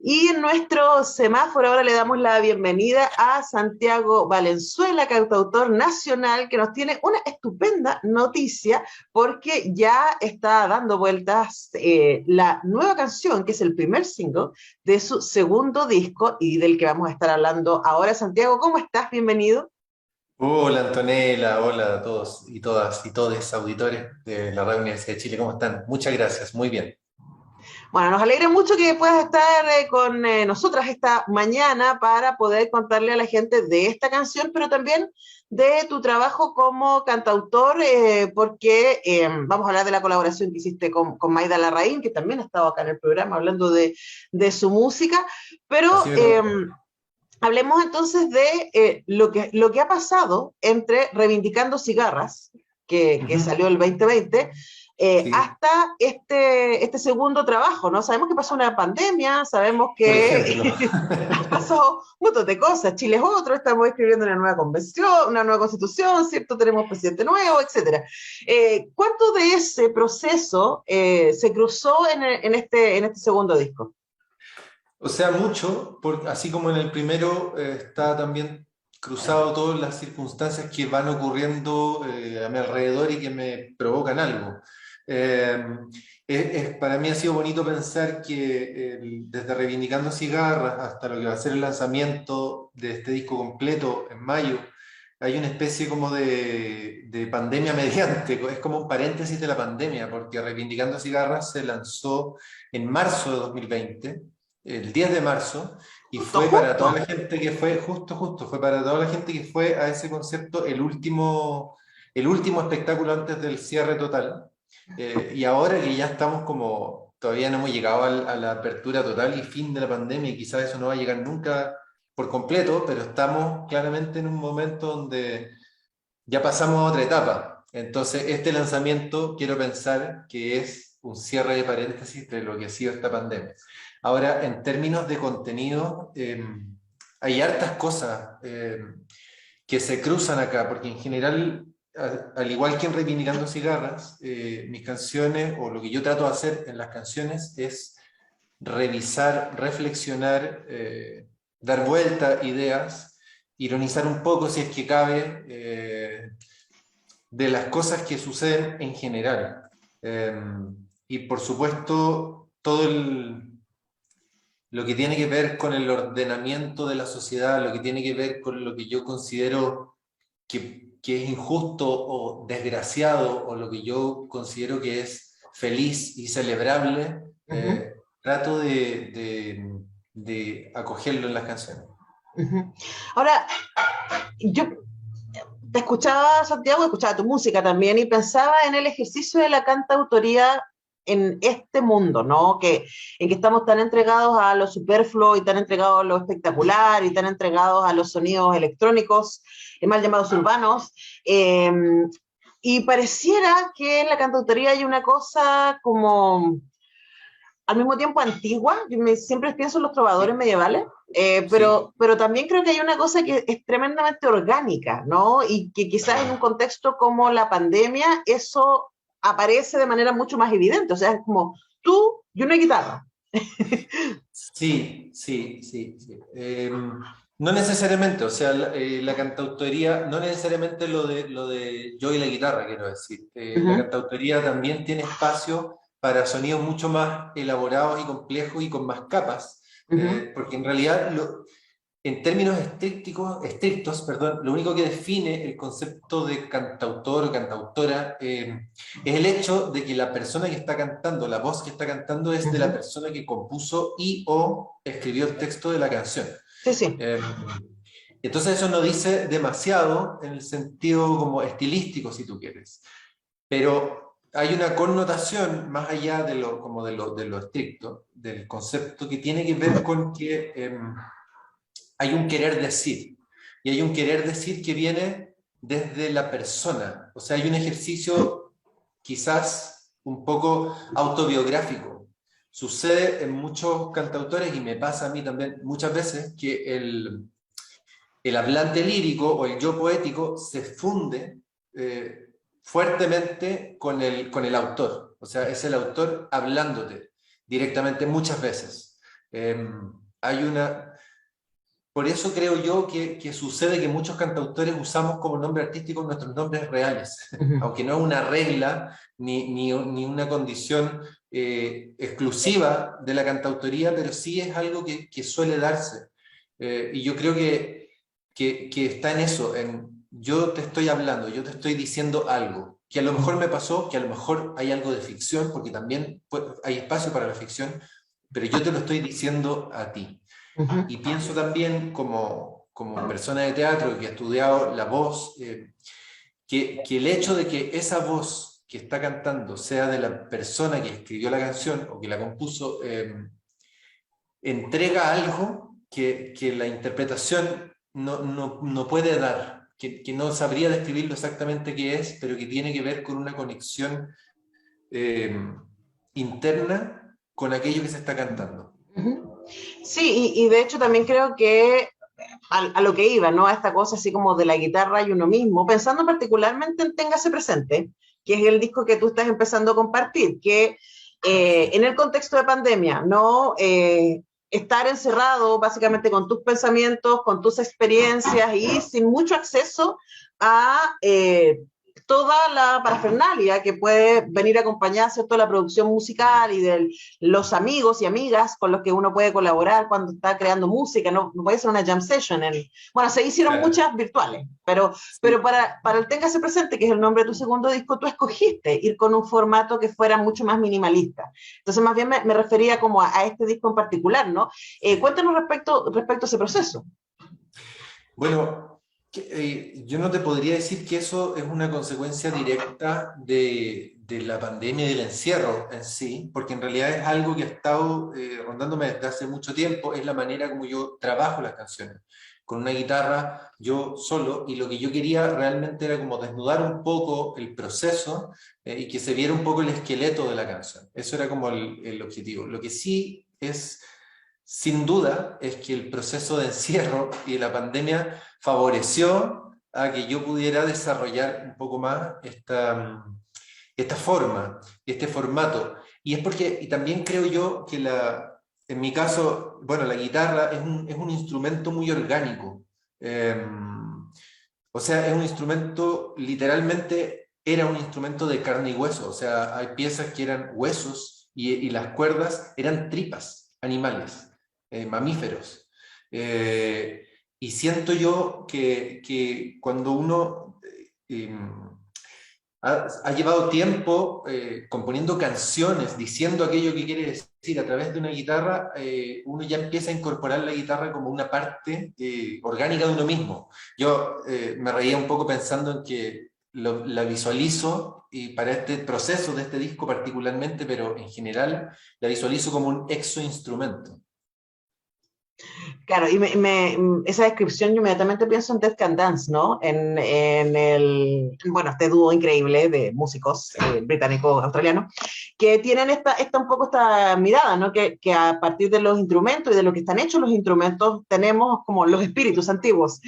Y en nuestro semáforo ahora le damos la bienvenida a Santiago Valenzuela, cantautor nacional, que nos tiene una estupenda noticia porque ya está dando vueltas la nueva canción, que es el primer single de su segundo disco y del que vamos a estar hablando ahora. Santiago, ¿cómo estás? Bienvenido. Hola Antonella, hola a todos y todas y todos auditores de la Radio Universidad de Chile, ¿cómo están? Muchas gracias, muy bien. Bueno, nos alegra mucho que puedas estar con nosotras esta mañana para poder contarle a la gente de esta canción, pero también de tu trabajo como cantautor, porque vamos a hablar de la colaboración que hiciste con Maida Larraín, que también ha estado acá en el programa hablando de su música, Así pero me consta. hablemos entonces de lo que ha pasado entre Reivindicando Cigarras, que Ujú. salió el 2020, Sí, hasta este segundo trabajo, ¿no? Sabemos que pasó una pandemia, sabemos por que ejemplo. han pasado un montón de cosas. Chile es otro, estamos escribiendo una nueva convención, una nueva constitución, ¿cierto? Tenemos presidente nuevo, etcétera. ¿Cuánto de ese proceso se cruzó en este segundo disco? O sea, mucho, así como en el primero está también cruzado todas las circunstancias que van ocurriendo a mi alrededor y que me provocan algo. Eh, para mí ha sido bonito pensar que desde Reivindicando Cigarras hasta lo que va a ser el lanzamiento de este disco completo en mayo, hay una especie como de pandemia mediante, es como un paréntesis de la pandemia, porque Reivindicando Cigarras se lanzó en marzo de 2020, el 10 de marzo, y Justo, fue para toda la justo. gente que fue, fue para toda la gente que fue a ese concierto el último espectáculo antes del cierre total. Y ahora que ya estamos como, todavía no hemos llegado a la apertura total y fin de la pandemia, y quizás eso no va a llegar nunca por completo, pero estamos claramente en un momento donde ya pasamos a otra etapa. Entonces, este lanzamiento quiero pensar que es un cierre de paréntesis de lo que ha sido esta pandemia. Ahora, en términos de contenido, hay hartas cosas que se cruzan acá, porque en general, al igual que en Reivindicando Cigarras, mis canciones, o lo que yo trato de hacer en las canciones, es revisar, reflexionar, dar vuelta ideas, ironizar un poco si es que cabe, de las cosas que suceden en general. Eh, y por supuesto, lo que tiene que ver con el ordenamiento de la sociedad, lo que tiene que ver con lo que yo considero que es injusto o desgraciado, o lo que yo considero que es feliz y celebrable, Ujú, trato de acogerlo en las canciones. ujú. Ahora, yo te escuchaba, Santiago, escuchaba tu música también y pensaba en el ejercicio de la cantautoría en este mundo, ¿no? En que estamos tan entregados a lo superfluo y tan entregados a lo espectacular y tan entregados a los sonidos electrónicos, mal llamados urbanos. eh, y pareciera que en la cantautoría hay una cosa como al mismo tiempo antigua, siempre pienso en los trovadores Sí, medievales, sí. pero también creo que hay una cosa que es tremendamente orgánica, ¿no? Y que quizás en un contexto como la pandemia, eso aparece de manera mucho más evidente, o sea, es como tú y una guitarra. Sí, sí, sí, sí. No necesariamente, o sea, la cantautoría, no necesariamente lo de yo y la guitarra, quiero decir. Uh La -huh, cantautoría también tiene espacio para sonidos mucho más elaborados y complejos y con más capas, uh -huh, porque en realidad en términos estrictos, perdón, lo único que define el concepto de cantautor o cantautora es el hecho de que la persona que está cantando, la voz que está cantando es uh de la -huh. persona que compuso y o escribió el texto de la canción. Sí, sí. Eh, entonces eso no dice demasiado en el sentido como estilístico, si tú quieres, pero hay una connotación más allá de de lo estricto, del concepto que tiene que ver con que hay un querer decir, y hay un querer decir que viene desde la persona, o sea, hay un ejercicio quizás un poco autobiográfico. Sucede en muchos cantautores, y me pasa a mí también muchas veces, que el hablante lírico o el yo poético se funde fuertemente con el autor, o sea, es el autor hablándote directamente muchas veces. Hay una... Por eso creo yo que sucede que muchos cantautores usamos como nombre artístico nuestros nombres reales, aunque no es una regla ni una condición exclusiva de la cantautoría, pero sí es algo que suele darse. Y yo creo que está en eso, en yo te estoy hablando, yo te estoy diciendo algo, que a lo mejor me pasó, que a lo mejor hay algo de ficción, porque también hay espacio para la ficción, pero yo te lo estoy diciendo a ti. Y pienso también como persona de teatro que ha estudiado la voz, que el hecho de que esa voz que está cantando sea de la persona que escribió la canción o que la compuso, entrega algo que la interpretación no puede dar, que no sabría describirlo exactamente qué es, pero que tiene que ver con una conexión interna con aquello que se está cantando. Sí, y de hecho también creo que a lo que iba, ¿no? A esta cosa así como de la guitarra y uno mismo, pensando particularmente en Téngase Presente, que es el disco que tú estás empezando a compartir, que en el contexto de pandemia, ¿no? Estar encerrado básicamente con tus pensamientos, con tus experiencias y sin mucho acceso a toda la parafernalia que puede venir a acompañar, ¿cierto?, la producción musical y de los amigos y amigas con los que uno puede colaborar cuando está creando música, no puede ser una jam session. Bueno, se hicieron Claro. muchas virtuales, pero para el Téngase Presente, que es el nombre de tu segundo disco, tú escogiste ir con un formato que fuera mucho más minimalista. Entonces, más bien me refería como a este disco en particular, ¿no? Cuéntanos respecto a ese proceso. Bueno, yo no te podría decir que eso es una consecuencia directa de la pandemia y del encierro en sí, porque en realidad es algo que ha estado rondándome desde hace mucho tiempo, es la manera como yo trabajo las canciones, con una guitarra, yo solo, y lo que yo quería realmente era como desnudar un poco el proceso y que se viera un poco el esqueleto de la canción. Eso era como el objetivo. Lo que sí es sin duda es que el proceso de encierro y de la pandemia favoreció a que yo pudiera desarrollar un poco más esta forma, este formato. Y es porque, y también creo yo que en mi caso, bueno, la guitarra es un instrumento muy orgánico. O sea, es un instrumento, literalmente era un instrumento de carne y hueso. O sea, hay piezas que eran huesos y las cuerdas eran tripas animales, mamíferos. Y siento yo que cuando uno ha llevado tiempo componiendo canciones, diciendo aquello que quiere decir a través de una guitarra, uno ya empieza a incorporar la guitarra como una parte orgánica de uno mismo. Yo me reía un poco pensando en que la visualizo y para este proceso de este disco particularmente, pero en general la visualizo como un exoinstrumento. Claro, y esa descripción yo inmediatamente pienso en Dead Can Dance, ¿no? Bueno, este dúo increíble de músicos británicos, australianos, que tienen un poco esta mirada, ¿no? Que a partir de los instrumentos y de lo que están hechos los instrumentos tenemos como los espíritus antiguos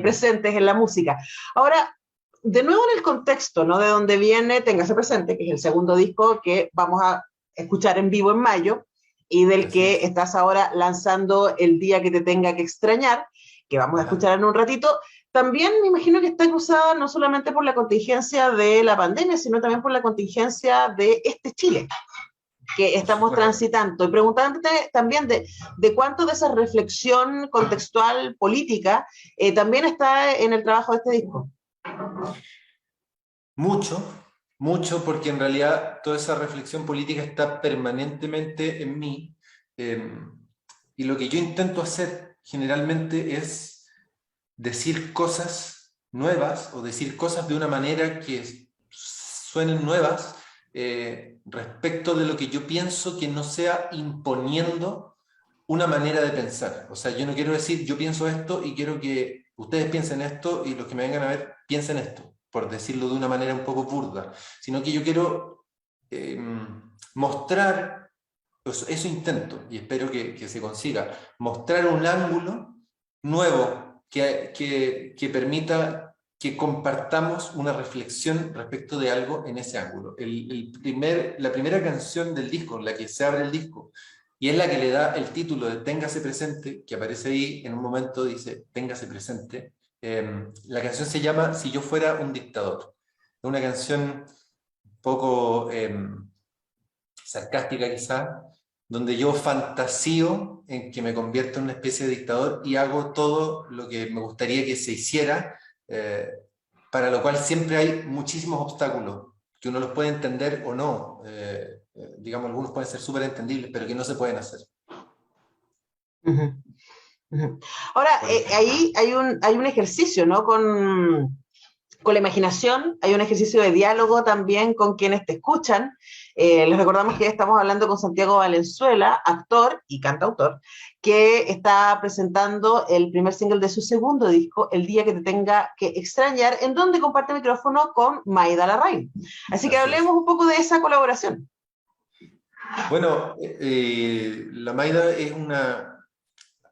presentes en la música. Ahora, de nuevo en el contexto, ¿no? De donde viene Téngase Presente, que es el segundo disco que vamos a escuchar en vivo en mayo, y del que estás ahora lanzando El día que te tenga que extrañar, que vamos a escuchar en un ratito. También me imagino que está cruzada no solamente por la contingencia de la pandemia, sino también por la contingencia de este Chile que estamos transitando. Y preguntándote también de cuánto de esa reflexión contextual política también está en el trabajo de este disco. Mucho, mucho, porque en realidad toda esa reflexión política está permanentemente en mí. Y lo que yo intento hacer generalmente es decir cosas nuevas o decir cosas de una manera que suenen nuevas respecto de lo que yo pienso, que no sea imponiendo una manera de pensar. O sea, yo no quiero decir yo pienso esto y quiero que ustedes piensen esto y los que me vengan a ver piensen esto, por decirlo de una manera un poco burda, sino que yo quiero mostrar, pues eso intento y espero que se consiga, mostrar un ángulo nuevo que permita que compartamos una reflexión respecto de algo en ese ángulo. La primera canción del disco, la que se abre el disco, y es la que le da el título de Téngase presente, que aparece ahí en un momento, dice Téngase presente. La canción se llama Si yo fuera un dictador. Es una canción un poco sarcástica quizás, donde yo fantasío en que me convierto en una especie de dictador y hago todo lo que me gustaría que se hiciera, para lo cual siempre hay muchísimos obstáculos, que uno los puede entender o no. Digamos, algunos pueden ser súper entendibles, pero que no se pueden hacer. Ujú, ujú. Ahora, ahí hay un ejercicio, ¿no? Con la imaginación, hay un ejercicio de diálogo también con quienes te escuchan. Les recordamos que estamos hablando con Santiago Valenzuela, actor y cantautor, que está presentando el primer single de su segundo disco, El día que te tenga que extrañar, en donde comparte micrófono con Maida Larraín. Así que Así hablemos es. un poco de esa colaboración. Bueno, la Maida es una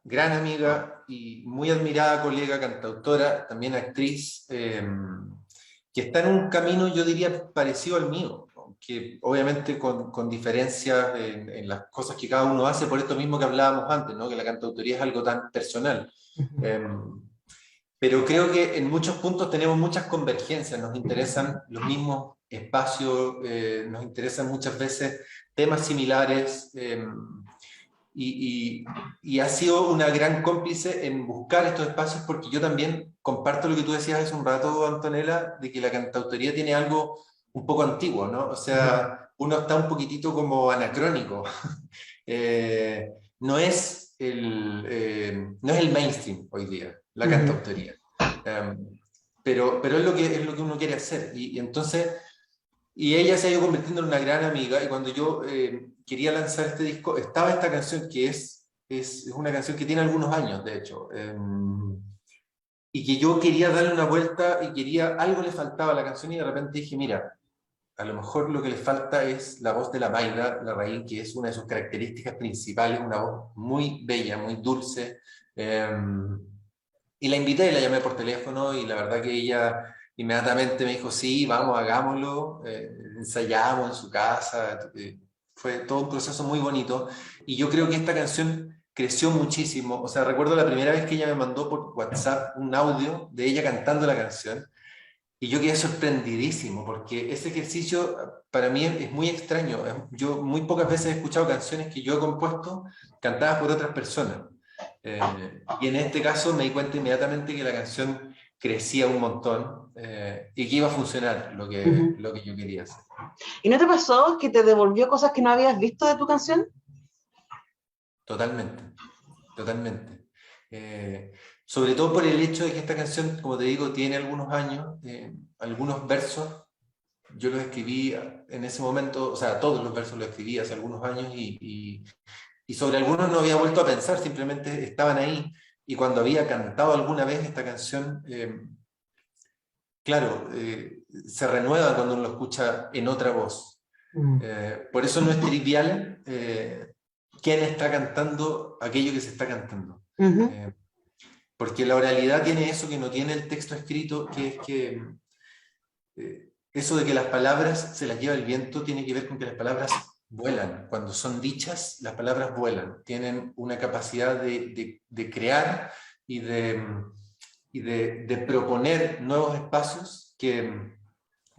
gran amiga y muy admirada colega, cantautora, también actriz, que está en un camino, yo diría, parecido al mío, ¿no? Que obviamente con diferencias en las cosas que cada uno hace, por esto mismo que hablábamos antes, ¿no? Que la cantautoría es algo tan personal. Eh, pero creo que en muchos puntos tenemos muchas convergencias, nos interesan los mismos espacios, nos interesan muchas veces temas similares. Y, y ha sido una gran cómplice en buscar estos espacios, porque yo también comparto lo que tú decías hace un rato, Antonella, de que la cantautoría tiene algo un poco antiguo, ¿no? O sea, uno está un poquitito como anacrónico. No es el mainstream hoy día, la cantautoría. Pero es lo que uno quiere hacer. Y entonces, y ella se ha ido convirtiendo en una gran amiga, y cuando yo quería lanzar este disco, estaba esta canción que es una canción que tiene algunos años, de hecho, y que yo quería darle una vuelta y algo le faltaba a la canción, y de repente dije, mira, a lo mejor lo que le falta es la voz de la Maida Larraín, que es una de sus características principales, una voz muy bella, muy dulce. Y la invité, la llamé por teléfono y la verdad que ella inmediatamente me dijo, sí, vamos, hagámoslo. Ensayamos en su casa. Fue todo un proceso muy bonito. Y yo creo que esta canción creció muchísimo. O sea, recuerdo la primera vez que ella me mandó por WhatsApp un audio de ella cantando la canción. Y yo quedé sorprendidísimo, porque ese ejercicio para mí es muy extraño. Yo muy pocas veces he escuchado canciones que yo he compuesto cantadas por otras personas. Y en este caso me di cuenta inmediatamente que la canción crecía un montón, y que iba a funcionar Uh-huh. lo que yo quería hacer. ¿Y no te pasó que te devolvió cosas que no habías visto de tu canción? Totalmente, totalmente. Sobre todo por el hecho de que esta canción, como te digo, tiene algunos años, algunos versos. Yo los escribí en ese momento, o sea, todos los versos los escribí hace algunos años, y sobre algunos no había vuelto a pensar, simplemente estaban ahí. Y cuando había cantado alguna vez esta canción, claro, se renueva cuando uno lo escucha en otra voz. Por eso no es trivial quién está cantando aquello que se está cantando. Uh-huh. Porque la oralidad tiene eso que no tiene el texto escrito, que es que eso de que las palabras se las lleva el viento tiene que ver con que las palabras vuelan. Cuando son dichas, las palabras vuelan. Tienen una capacidad de crear y de proponer nuevos espacios que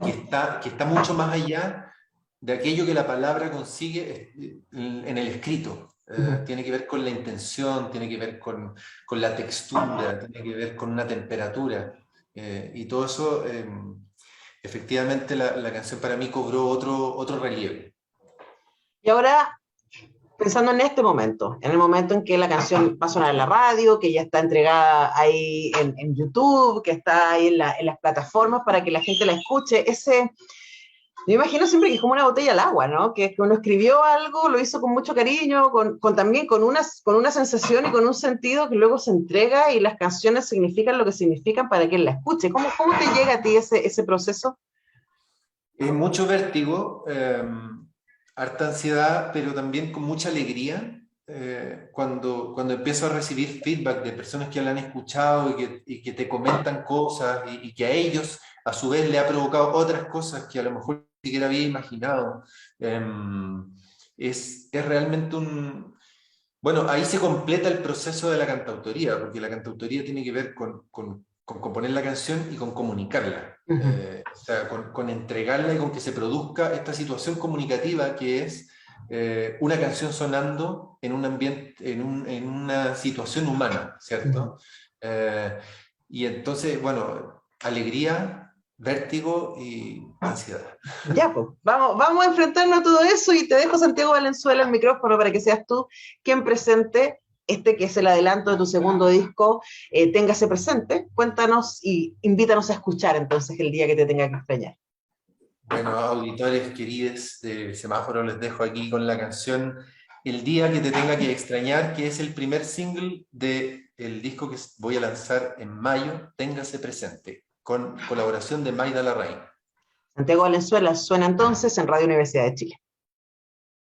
está mucho más allá de aquello que la palabra consigue en el escrito. Tiene que ver con la intención, tiene que ver con la textura, tiene que ver con una temperatura. Y todo eso, efectivamente, la canción para mí cobró otro relieve. Y ahora, pensando en este momento, en el momento en que la canción va a sonar en la radio, que ya está entregada ahí en YouTube, que está ahí en las plataformas para que la gente la escuche, me imagino siempre que es como una botella al agua, ¿no? Que uno escribió algo, lo hizo con mucho cariño, también con una sensación y con un sentido que luego se entrega y las canciones significan lo que significan para quien la escuche. ¿Cómo te llega a ti ese proceso? Mucho vértigo, harta ansiedad, pero también con mucha alegría, cuando empiezo a recibir feedback de personas que la han escuchado y que te comentan cosas, y que a ellos a su vez le ha provocado otras cosas que a lo mejor ni siquiera había imaginado. es realmente un... Bueno, ahí se completa el proceso de la cantautoría, porque la cantautoría tiene que ver con componer la canción y con comunicarla. Ujú. O sea, con entregarla y con que se produzca esta situación comunicativa que es una canción sonando en un ambiente, en una situación humana, Ujú. ¿cierto? Eh, y entonces, bueno, alegría, vértigo y ansiedad. Ya, pues, vamos a enfrentarnos a todo eso y te dejo, Santiago Valenzuela, el micrófono para que seas tú quien presente este que es el adelanto de tu segundo disco, téngase presente. Cuéntanos y invítanos a escuchar entonces el día que te tenga que extrañar. Bueno, auditores queridos del Semáforo, les dejo aquí con la canción El día que te tenga que extrañar, que es el primer single del disco que voy a lanzar en mayo, Téngase presente, con colaboración de Maida Larraín. Santiago Valenzuela suena entonces en Radio Universidad de Chile.